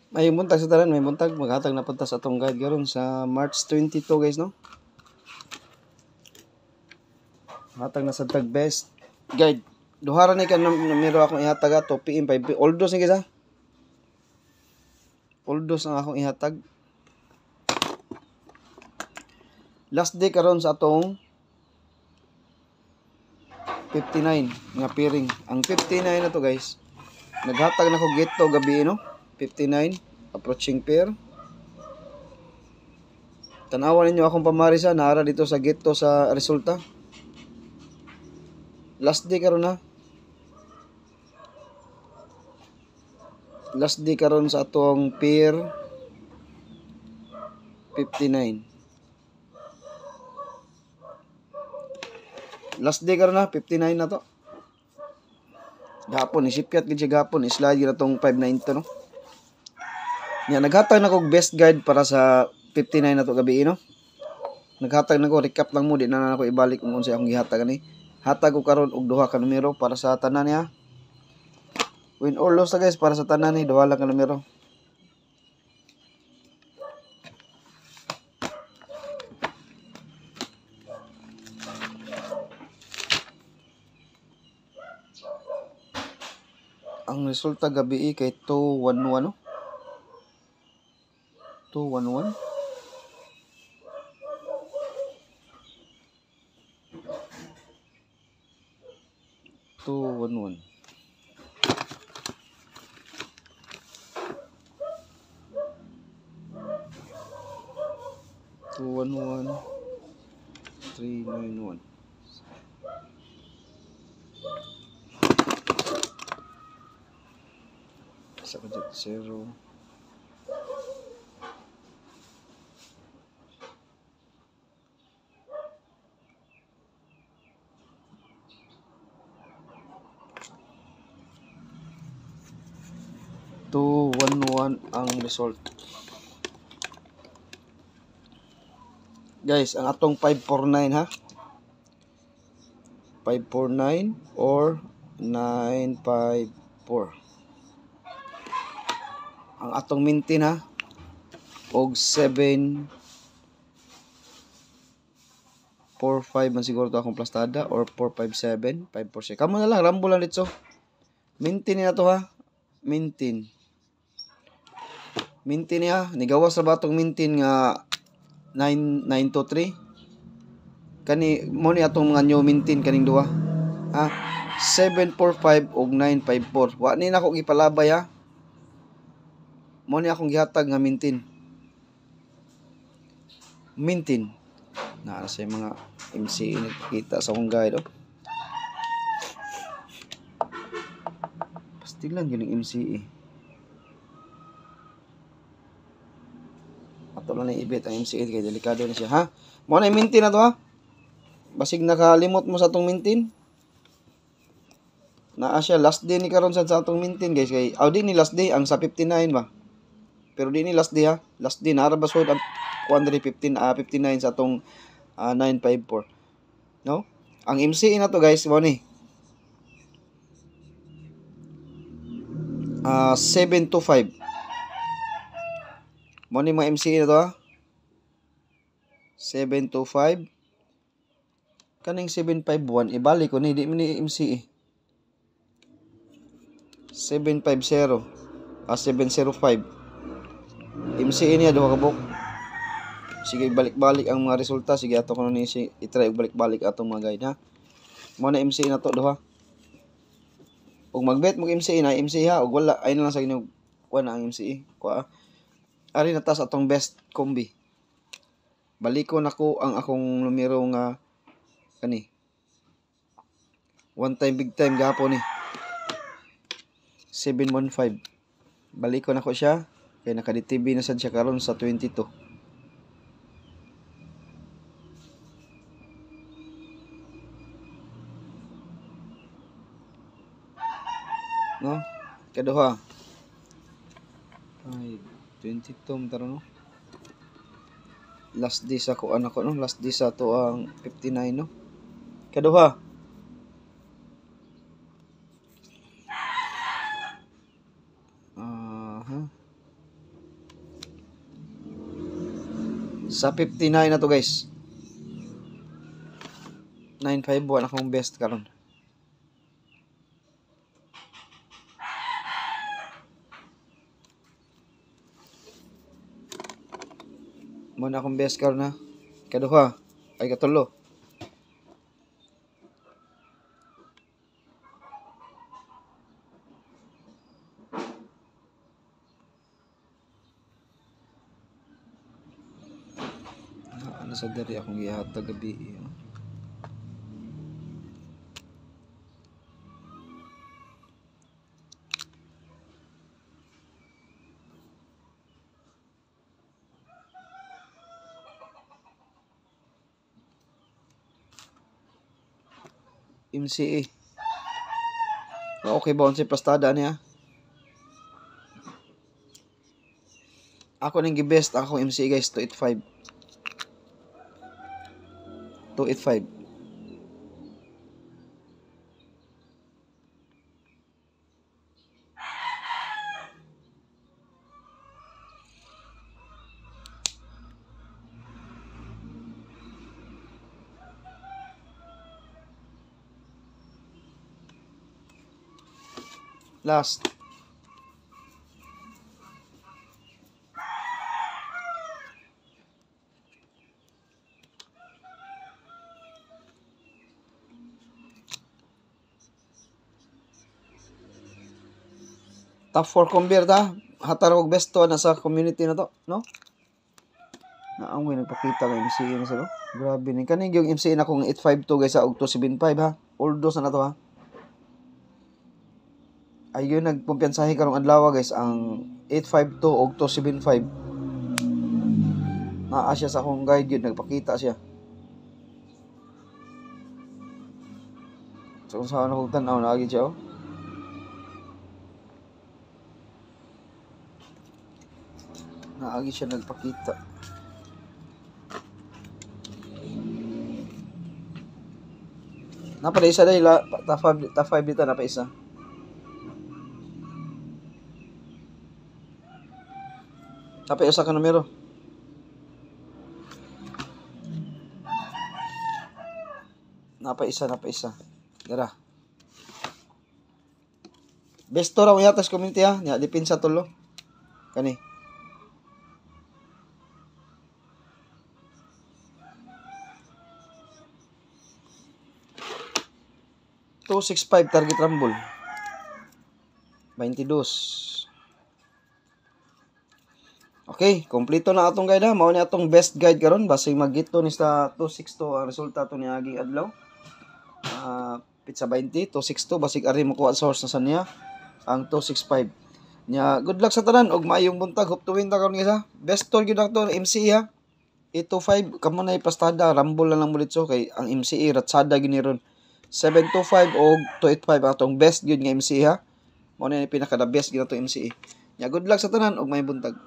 May buntag sa tanan, may buntag maghatag na punta sa atong guide karon sa March 22 guys no. Hatag na sa tag best guide. Duhara ni kan numero akong ihatag ato PM5. Oldos ni guys ha. Oldos ang akong ihatag. Last day karon sa atong 59 nga piring. Ang 59 na to guys. Naghatag na ko gito gabi no. 59 approaching pair. Tanawan ninyo akong pamarisa naara dito sa gito sa resulta. Last day karon na. Last day karon sa atong pair 59. Last day karon na 59 na to. Gapon isipyat gid siya gapon slide na tong 592 no. Nya naghatag na kog best guide para sa 59 na to gabi no. Naghatag na ko recap lang mo di na ako ibalik kung unsa akong gihatag ani. Hatag ko karon og duha ka numero para sa tanan niya. Win or lose guys para sa tanan ni duha lang ka numero. Ang resulta gabi kay 211 no. 211 211 211 391 sa budget 0 211 ang result. Guys, ang atong 549 ha. 549 or 954. Ang atong mintin ha. Og 745 man siguro to akong plastada or 457, 546. Kamo na lang rambo lang dito. Mintin na to ha. Mintin. Mintin niya, nigawas sa batong mintin nga 9923. Kani mo ni atong mga new mintin kaning duha. Ha? 745 ug 954. Wa ni nako gipalabay ha. Mo ni akong gihatag nga mintin. Mintin. Na sa mga MC kita sa akong guide oh. Pastilan gyud ng MC Ato lang na ibit ang MC kay delikado na siya ha. Mo na mintin na to ha. Basig nakalimot mo sa atong mintin. Naa siya last day ni karon sa atong mintin guys kay di ni last day ang sa 59 ba. Pero di ni last day ha. Last day na ra basod ang 59 sa atong 954. No? Ang MC na to guys mo ni 725. Mo ni mga MC na to ha. 725. Kaning 751 ibalik ko ni di man ni MC 750 705 MC niya duha ka buk. Sige balik-balik ang mga resulta. Sige ato kuno ni i-try balik-balik atong mga guide ha. Mo na MC na to duha. Ug magbet mo MC na MC ha ug wala ay na lang sa inyo kuan ang MC kuha. Ari na tas atong best combi. Balikon ako ang akong numero nga kani. One time big time gapon ni. 715. Balikon ako siya kay naka-DTB na sad siya karon sa 22. No? Kaduha. Ay, 22 taro no. Last day sa ko anak ko no, last day sa to ang 59 no. Kaduha. Sa 59 na to guys. 951 akong best karon. Muna akong best karon na. Kaduha ay katulo. Ano sa diri akong gihatag gabi. MCA. Okay ba unsay pastada niya? Ako ning gi-best ako MCA guys 285. 285. Last. Top 4 convert ha. Hatarog best to na sa community na to, no? Naangoy nagpakita kay MCA na sa to. Grabe ni kaning yung MCA na kong 852 guys sa og 275 ha. All dos na to ha. Ayun nagpumpiyansahe karong adlaw guys ang 852 og 275. Naa siya sa akong guide yun nagpakita siya. So kung saan akong tanaw na agi siya oh. Naagi siya nagpakita. Napa isa dahil top 5 dito napa isa. Napa isa ka numero. Napa isa. Dara. Besto ra unya tas community ha. Nya dipin sa tulo. Kani. $265 target rumble. 22. Okay, kompleto na atong guide ha. Mao ni atong best guide karon basig magito ni sa 262 ang resulta to ni aging adlaw. Pizza 20, 262 basig ari mo kuha source na sa niya ang 265. Nya good luck sa tanan og maayong buntag hope to win ta karon guys ha. Best tour gyud ato MCE ha. 825 kamo na ipastada rumble na lang mo dito kay ang MCE ratsada gini ron. 725 og 285 atong best gyud nga MCE ha. Mao ni pinaka the best gyud ato MCE. Nya good luck sa tanan og maayong buntag.